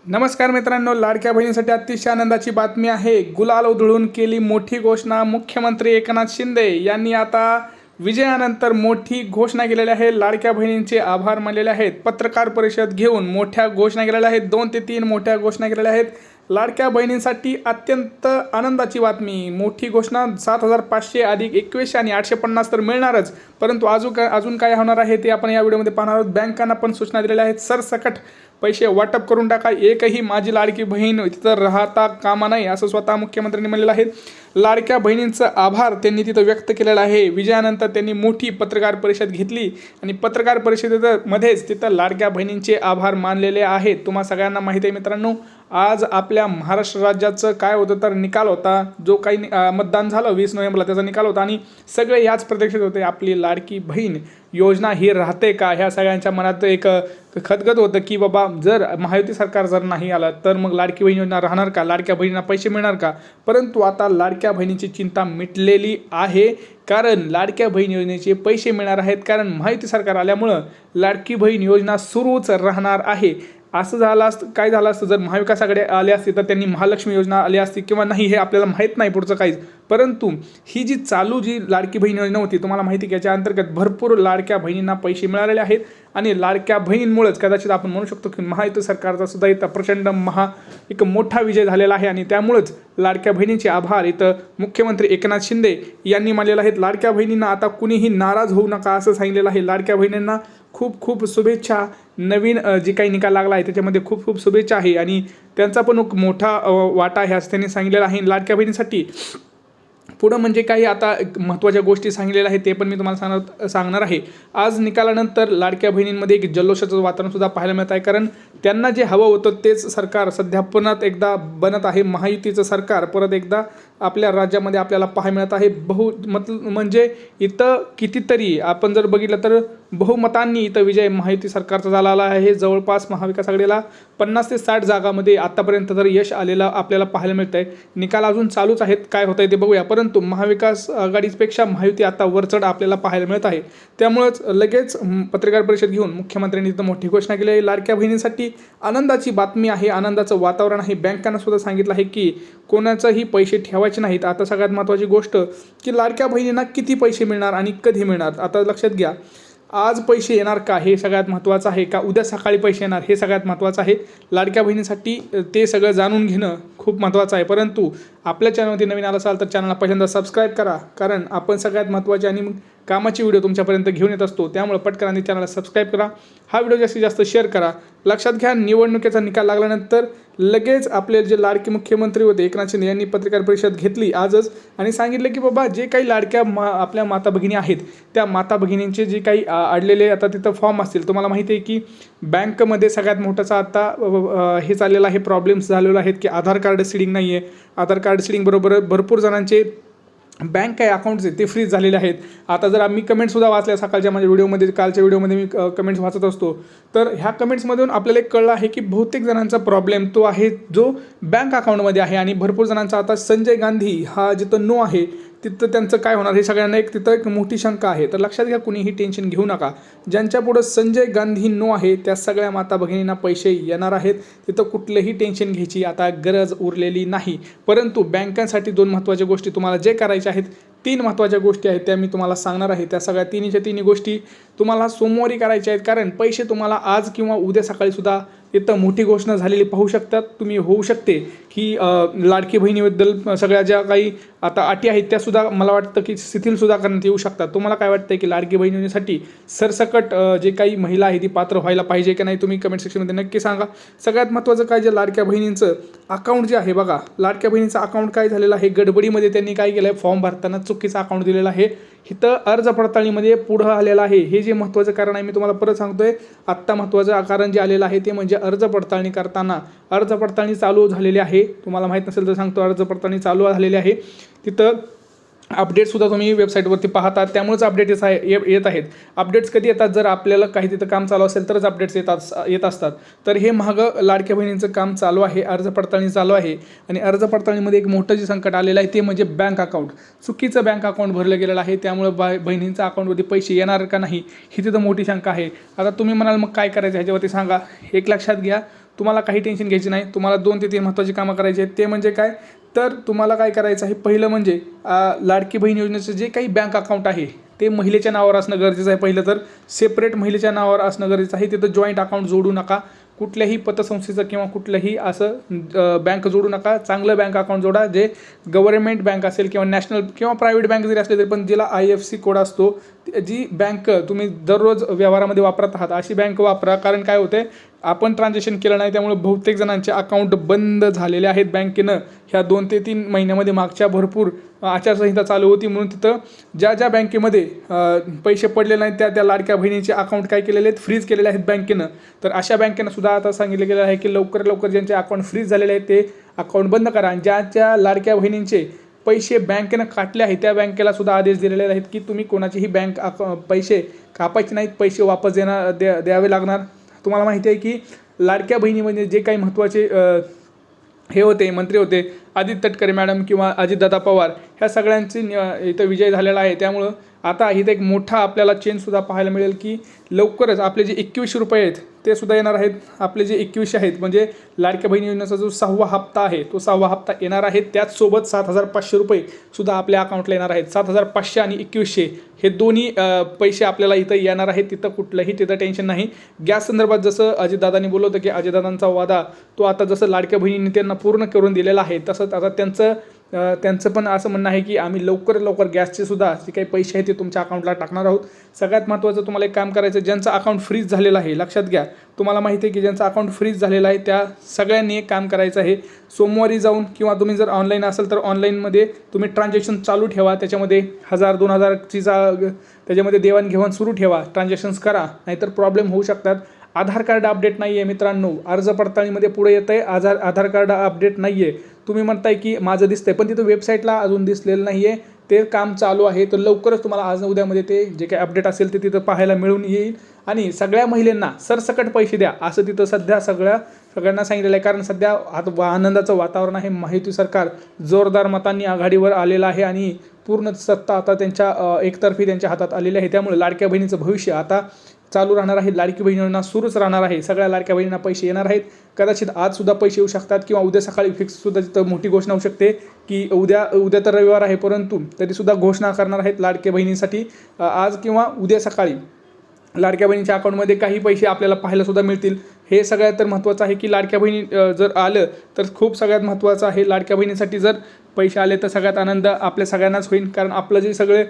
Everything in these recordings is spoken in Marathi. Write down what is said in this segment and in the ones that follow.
नमस्कार मित्रांनो, लाडक्या बहिणीसाठी अतिशय आनंदाची बातमी आहे। गुलाल उधळून केली मोठी घोषणा। मुख्यमंत्री एकनाथ शिंदे यांनी आता विजयानंतर मोठी घोषणा केलेली आहे। लाडक्या बहिणींचे आभार मानलेले आहेत। पत्रकार परिषद घेऊन मोठ्या घोषणा केलेल्या आहेत। 2 ते 3 मोठ्या घोषणा केलेल्या आहेत। लाडक्या बहिणींसाठी अत्यंत आनंदाची बातमी। मोठी घोषणा 7,500 अधिक 2100 आणि 850 तर मिळणारच, परंतु अजून काय होणार आहे ते आपण या व्हिडिओमध्ये पाहणार आहोत। बँकांना पण सूचना दिलेल्या आहेत। सरसकट पैसे वाटप करून टाका। एकही माझी लाडकी बहीण तिथं राहता कामा नये असं स्वतः मुख्यमंत्र्यांनी म्हणलेलं आहे। लाडक्या बहिणींचं आभार त्यांनी तिथं व्यक्त केलेला आहे। विजयानंतर त्यांनी मोठी पत्रकार परिषद घेतली आणि पत्रकार परिषदेमध्येच तिथं लाडक्या बहिणींचे आभार मानलेले आहेत। तुम्हा सगळ्यांना माहिती आहे मित्रांनो, आज आपल्या महाराष्ट्र राज्याचं काय होतं तर निकाल होता, जो काही मतदान झालं 20 नोव्हेंबरला त्याचा निकाल होता आणि सगळे याच प्रतीक्षेत होते आपली लाडकी बहीण योजना ही राहते का। ह्या सगळ्यांच्या मनात एक खदगद होतं की बाबा जर महायुती सरकार जर नाही आलं तर मग लाडकी बहीण योजना राहणार का, लाडक्या बहिणींना पैसे मिळणार का। परंतु आता लाडक्या बहिणीची चिंता मिटलेली आहे, कारण लाडक्या बहीण योजनेचे पैसे मिळणार आहेत। कारण महायुती सरकार आल्यामुळं लाडकी बहीण योजना सुरूच राहणार आहे। असं झालं असतं, काय झालं असतं जर महाविकास आघाडी आले असते तर त्यांनी महालक्ष्मी योजना आली असती किंवा नाही हे आपल्याला माहीत नाही पुढचं काहीच। परंतु ही जी लाडकी बहीण योजना होती, तुम्हाला माहिती की याच्या अंतर्गत भरपूर लाडक्या बहिणींना पैसे मिळालेले आहेत आणि लाडक्या बहिणींमुळेच कदाचित आपण म्हणू शकतो की महायुती सरकारचा सुद्धा इथं प्रचंड एक मोठा विजय झालेला आहे आणि त्यामुळेच लाडक्या बहिणींचे आभार इथं मुख्यमंत्री एकनाथ शिंदे यांनी मानलेले आहेत। लाडक्या बहिणींना आता कुणीही नाराज होऊ नका असं सांगितलेलं आहे। लाडक्या बहिणींना खूप खूप शुभेच्छा। नवीन जे काही निकाल लागला आहे त्याच्यामध्ये खूप खूप शुभेच्छा आहे आणि त्यांचा पण एक मोठा वाटा आहे असं त्यांनी सांगितलेलं आहे। लाडक्या बहिणीसाठी पुढं म्हणजे काही आता महत्त्वाच्या गोष्टी सांगितलेल्या आहेत ते पण मी तुम्हाला सांगणार आहे। आज निकालानंतर लाडक्या बहिणींमध्ये एक जल्लोषाचं वातावरण सुद्धा पाहायला मिळत आहे, कारण त्यांना जे हवं होतं तेच सरकार सध्या पुन्हा एकदा बनत आहे। महायुतीचं सरकार परत एकदा आपल्या राज्यामध्ये आपल्याला पाहायला मिळत आहे। म्हणजे इथं कितीतरी आपण जर बघितलं तर बहुमतांनी इथं विजय महायुती सरकारचा झालेला आहे। जवळपास महाविकास आघाडीला 50 ते 60 जागामध्ये आतापर्यंत तर यश आलेलं आपल्याला पाहायला मिळत आहे। निकाल अजून चालूच आहेत, काय होतंय ते बघूया, परंतु महाविकास आघाडीपेक्षा महायुती आता वरचढ आपल्याला पाहायला मिळत आहे। त्यामुळेच लगेच पत्रकार परिषद घेऊन मुख्यमंत्र्यांनी इथं मोठी घोषणा केली आहे। लाडक्या बहिणींसाठी आनंदाची बातमी आहे, आनंदाचं वातावरण आहे। बँकांना सुद्धा सांगितलं आहे की कोणाचाही पैसे ठेवायचे नाहीत। आता सगळ्यात महत्त्वाची गोष्ट की लाडक्या बहिणींना किती पैसे मिळणार आणि कधी मिळणार, आता लक्षात घ्या। आज पैसे येणार का हे सगळ्यात महत्त्वाचं आहे, का उद्या सकाळी पैसे येणार हे सगळ्यात महत्त्वाचं आहे। लाडक्या बहिणीसाठी ते सगळं जाणून घेणं खूप महत्त्वाचं आहे। परंतु आपल्या चॅनलवरती नवीन आला असाल तर चॅनलला पहिल्यांदा सबस्क्राईब करा, कारण आपण सगळ्यात महत्त्वाचे आणि कामाची व्हिडिओ तुमच्यापर्यंत घेऊन येत असतो। त्यामुळे पटकन आणि चॅनलला सबस्क्राईब करा, हा व्हिडिओ जास्तीत जास्त शेअर करा। लक्षात घ्या, निवडणुकीचा निकाल लागल्यानंतर लगेच आपले जे लाडके मुख्यमंत्री होते एकनाथ शिंदे यांनी पत्रकार परिषद घेतली आजच आणि सांगितलं की बाबा जे काही लाडक्या आपल्या माता भगिनी आहेत त्या माता भगिनींचे जे काही अडलेले आता तिथं फॉर्म असतील, तुम्हाला माहिती आहे की बँकमध्ये सगळ्यात मोठाचा आता हे चाललेलं आहे, प्रॉब्लेम्स झालेले आहेत की आधार कार्ड सीडिंग नाही आहे। आधार कार्ड सीडिंग बरोबर भरपूर जणांचे बँक काही अकाउंट्स आहेत ते फ्रीज झालेले आहेत। आता जर आम्ही कमेंट्ससुद्धा वाचल्या सकाळच्या माझ्या व्हिडिओमध्ये, कालच्या व्हिडिओमध्ये मी कमेंट्स वाचत असतो, तर ह्या कमेंट्समधून आपल्याला एक कळलं आहे की बहुतेक जणांचा प्रॉब्लेम तो आहे जो बँक अकाउंटमध्ये आहे आणि भरपूर जणांचा आता संजय गांधी हा जिथं नो आहे तिथं त्यांचं काय होणार हे सगळ्यांना तिथं एक मोठी शंका आहे। तर लक्षात घ्या, कुणीही टेन्शन घेऊ नका। ज्यांच्या पुढं संजय गांधी नो आहे त्या सगळ्या माता भगिनींना पैसे येणार आहेत, तिथं कुठलंही टेन्शन घ्यायची आता गरज उरलेली नाही। परंतु बँकांसाठी 2 महत्त्वाच्या गोष्टी तुम्हाला जे करायच्या आहेत, 3 महत्त्वाच्या गोष्टी आहेत त्या मी तुम्हाला सांगणार आहे। त्या सगळ्या तिन्ही गोष्टी तुम्हाला सोमवारी करायच्या आहेत, कारण पैसे तुम्हाला आज किंवा उद्या सकाळी सुद्धा इथं मोठी घोषणा झालेली पाहू शकतात तुम्ही। होऊ शकते की लाडकी बहिणीबद्दल सगळ्या ज्या काही आता अटी आहेत त्या सुद्धा मला वाटतं की शिथिलसुद्धा करण्यात येऊ शकतात। तुम्हाला काय वाटतं की लाडकी बहिणीसाठी सरसकट जे काही महिला आहे ती पात्र व्हायला पाहिजे की नाही, तुम्ही कमेंट सेक्शनमध्ये नक्की सांगा। सगळ्यात महत्त्वाचं काय, जे लाडक्या बहिणींचं अकाउंट जे आहे बघा, लाडक्या बहिणीचं अकाउंट काय झालेलं आहे, गडबडीमध्ये त्यांनी काय केलं आहे, फॉर्म भरताना चुकीचा अकाउंट दिलेला आहे। इथं अर्ज पडताळणीमध्ये पुढं आलेलं आहे, हे जे महत्त्वाचं कारण आहे मी तुम्हाला परत सांगतोय। आत्ता महत्त्वाचं कारण जे आलेलं आहे ते म्हणजे अर्ज पडताळणी करताना अर्ज पडताळणी चालू झालेली आहे। तुम्हाला माहीत नसेल तर सांगतो, अर्ज पडताळणी चालू झालेली आहे। तिथं अपडेट्ससुद्धा तुम्ही वेबसाईटवरती पाहतात, त्यामुळेच अपडेट येत आहेत। अपडेट्स कधी येतात, जर आपल्याला काही तिथं काम चालू असेल तरच अपडेट्स येत असतात। तर हे मागं लाडक्या बहिणींचं काम चालू आहे, अर्ज पडताळणी चालू आहे आणि अर्ज पडताळणीमध्ये एक मोठं जे संकट आलेलं आहे ते म्हणजे बँक अकाउंट, चुकीचं बँक अकाउंट भरलं गेलेलं आहे। त्यामुळे बहिणींच्या अकाउंटवरती पैसे येणार का नाही ही तिथं मोठी शंका आहे। आता तुम्ही म्हणाल मग काय करायचं ह्याच्यावरती सांगा। एक लक्षात घ्या, तुम्हाला काही टेन्शन घ्यायची नाही. तुम्हाला 2 ते 3 महत्त्वाची कामं करायची आहेत. ते म्हणजे काय, तर तुम्हाला काय करायचं आहे, पहिलं म्हणजे लाडकी बहीण योजनेचं जे काही बँक अकाउंट आहे ते महिलेच्या नावावर असणं गरजेचं आहे. पहिलं तर सेपरेट महिलेच्या नावावर असणं गरजेचं आहे. तिथं जॉईंट अकाउंट जोडू नका. कुठल्याही पतसंस्थेचं किंवा कुठलंही असं बँक जोडू नका. चांगलं बँक अकाउंट जोडा, जे गव्हर्नमेंट बँक असेल किंवा नॅशनल किंवा प्रायव्हेट बँक जरी असले तरी पण जिला IFSC कोड असतो, जी बँक तुम्ही दररोज व्यवहारामध्ये वापरत आहात अशी बँक वापरा. कारण काय होते, आपण ट्रान्झॅक्शन केलं नाही त्यामुळे बहुतेक जणांचे अकाउंट बंद झालेले आहेत बँकेनं ह्या 2 ते 3 महिन्यामध्ये. मागच्या भरपूर आचारसंहिता चालू होती म्हणून तिथं ज्या बँकेमध्ये पैसे पडले नाहीत त्या लाडक्या बहिणीचे अकाउंट काय केलेले आहेत, फ्रीज केलेले आहेत बँकेनं. तर अशा बँकेनं सुद्धा आता सांगितलं गेलं आहे की लवकर ज्यांचे अकाउंट फ्रीज झालेले आहेत ते अकाउंट बंद करा. आणि ज्या लाडक्या बहिणींचे पैसे बँकेनं काटले आहेत त्या बँकेला सुद्धा आदेश दिलेले आहेत की तुम्ही कोणाचेही पैसे कापायचे नाहीत, पैसे वापस द्यावे लागणार. तुम्हाला माहिती आहे की लाडक्या बहिणीमध्ये जे काही महत्त्वाचे हे होते, मंत्री होते, आदित्य तटकरे मॅडम किंवा अजितदादा पवार, ह्या सगळ्यांची इथं विजय झालेला आहे. त्यामुळं आता इथं एक मोठा आपल्याला चेंजसुद्धा पाहायला मिळेल की लवकरच आपले जे 2100 रुपये आहेत ते सुद्धा येणार आहेत. आपले जे 2100 आहेत म्हणजे लाडक्या बहिणी योजनेचा जो 6वा हप्ता आहे तो 6वा हप्ता येणार आहे. त्याचसोबत 7500 रुपये सुद्धा आपल्या अकाउंटला येणार आहेत. 7500 आणि 2100 हे दोन्ही पैसे आपल्याला इथं येणार आहेत. तिथं टेन्शन नाही. गॅस संदर्भात जसं अजितदादांनी बोललं होतं की अजितदादांचा वादा तो आता जसं लाडक्या बहिणींनी त्यांना पूर्ण करून दिलेला आहे, तसंच आता त्यांचं पण असं म्हणणं आहे की आम्ही लवकर गॅसचे सुद्धा जे काही पैसे आहेत ते तुमच्या अकाउंटला टाकणार आहोत. सगळ्यात महत्त्वाचं तुम्हाला एक काम करायचं, ज्यांचं अकाउंट फ्रीज झालेलं आहे, लक्षात घ्या, तुम्हाला माहिती आहे की ज्यांचं अकाउंट फ्रीज झालेलं आहे त्या सगळ्यांनी एक काम करायचं आहे, सोमवारी जाऊन किंवा तुम्ही जर ऑनलाईन असेल तर ऑनलाईनमध्ये तुम्ही ट्रान्झॅक्शन चालू ठेवा. त्याच्यामध्ये 1000-2000ची त्याच्यामध्ये देवाणघेवाण सुरू ठेवा, ट्रान्झॅक्शन्स करा, नाहीतर प्रॉब्लेम होऊ शकतात. आधार कार्ड अपडेट नाही आहे मित्रांनो, अर्ज पडताळणीमध्ये पुढे येतं आहे आधार कार्ड अपडेट नाही आहे. तुम्ही म्हणताय की माझं दिसतंय पण तिथं वेबसाईटला अजून दिसलेलं नाही आहे, ते काम चालू आहे. तर लवकरच तुम्हाला आज उद्यामध्ये ते जे काही अपडेट असेल ते तिथं पाहायला मिळून येईल. आणि सगळ्या महिलांना सरसकट पैसे द्या असं तिथं सध्या सगळ्यांना सांगितलेलं आहे. कारण सध्या आनंदाचं वातावरण आहे. महायुती सरकार जोरदार मतांनी आघाडीवर आलेलं आहे आणि पूर्ण सत्ता आता त्यांच्या एकतर्फी त्यांच्या हातात आलेली आहे. त्यामुळे लाडक्या बहिणीचं भविष्य आता चालू राहणार आहे. लाडकी बहिणींना सुरूच राहणार आहे. सगळ्या लाडक्या बहिणींना पैसे येणार आहेत. कदाचित आजसुद्धा पैसे येऊ शकतात किंवा उद्या सकाळी फिक्ससुद्धा तिथं मोठी घोषणा होऊ शकते की उद्या तर रविवार आहे परंतु तरीसुद्धा घोषणा करणार आहेत लाडक्या बहिणींसाठी आज किंवा उद्या सकाळी लाडक्या बहिणीच्या अकाउंटमध्ये काही पैसे आपल्याला पाहायला सुद्धा मिळतील. हे सगळ्यात तर महत्त्वाचं आहे की लाडक्या बहिणी जर आलं तर खूप सगळ्यात महत्त्वाचं आहे. लाडक्या बहिणीसाठी जर पैसे आले तर सगळ्यात आनंद आपल्या सगळ्यांनाच होईल. कारण आपलं जे सगळे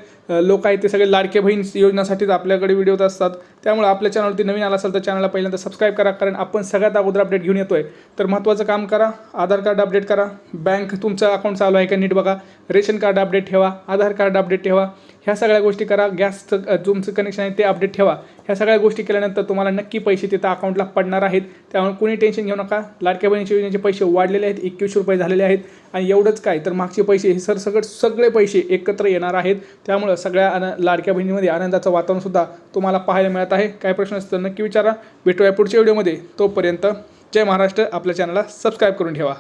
लोक आहेत ते सगळे लाडक्या बहीण योजनेसाठीच आपल्याकडे व्हिडिओ असतात. त्यामुळे आपल्या चॅनलवरती नवीन आला असेल तर चॅनलला पहिल्यांदा सबस्क्राईब करा, कारण आपण सगळ्यात अगोदर अपडेट घेऊन येतोय. तर महत्त्वाचं काम करा, आधार कार्ड अपडेट करा, बँक तुमचं अकाउंट चालू आहे का नीट बघा, रेशन कार्ड अपडेट ठेवा, आधार कार्ड अपडेट ठेवा, ह्या सगळ्या गोष्टी करा. गॅसचं तुमचं कनेक्शन आहे ते अपडेट ठेवा. ह्या सगळ्या गोष्टी केल्यानंतर तुम्हाला नक्की पैसे तिथं अकाउंटला पडणार आहेत. त्यामुळे कोणी टेन्शन घेऊ नका. लाडक्या बहिणीच्या योजनेचे पैसे वाढलेले आहेत, 2100 रुपये झालेले आहेत. आणि एवढंच काय तर मागचे पैसे हे सगळे पैसे एकत्र येणार आहेत. त्यामुळं सगळ्या लाडक्या बहिणीमध्ये आनंदाचं वातावरणसुद्धा तुम्हाला पाहायला मिळत आहे. काय प्रश्न असतील नक्की विचारा. भेटूया पुढच्या व्हिडिओमध्ये. तोपर्यंत जय महाराष्ट्र. आपल्या चॅनलला सबस्क्राईब करून ठेवा.